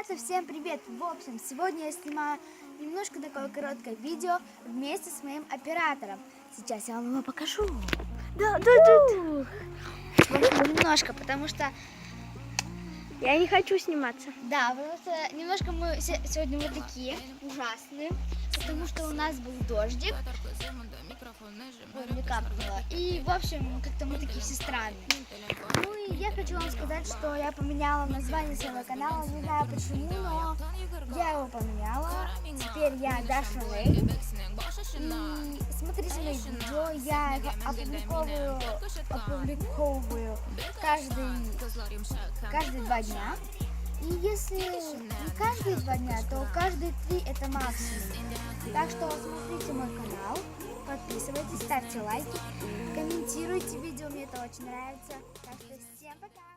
Ребята, всем привет! В общем, сегодня я снимаю немножко такое короткое видео вместе с моим оператором. Сейчас я вам его покажу. Да. В общем, немножко, потому что... Я не хочу сниматься. Да, потому что немножко мы сегодня вот такие ужасные, потому что у нас был дождик. Ой, не капнуло. И, в общем, как-то мы такие все странные. Ну и я хочу вам сказать, что я поменяла название своего канала, не знаю почему, но я его поменяла. Теперь я Даша Лей. И смотрите мои видео, я их опубликовываю каждые 2 дня. И если не каждые 2 дня, то каждые 3 это максимум. Так что смотрите мой канал, подписывайтесь, ставьте лайки, комментируйте видео, мне это очень нравится. Так что всем пока!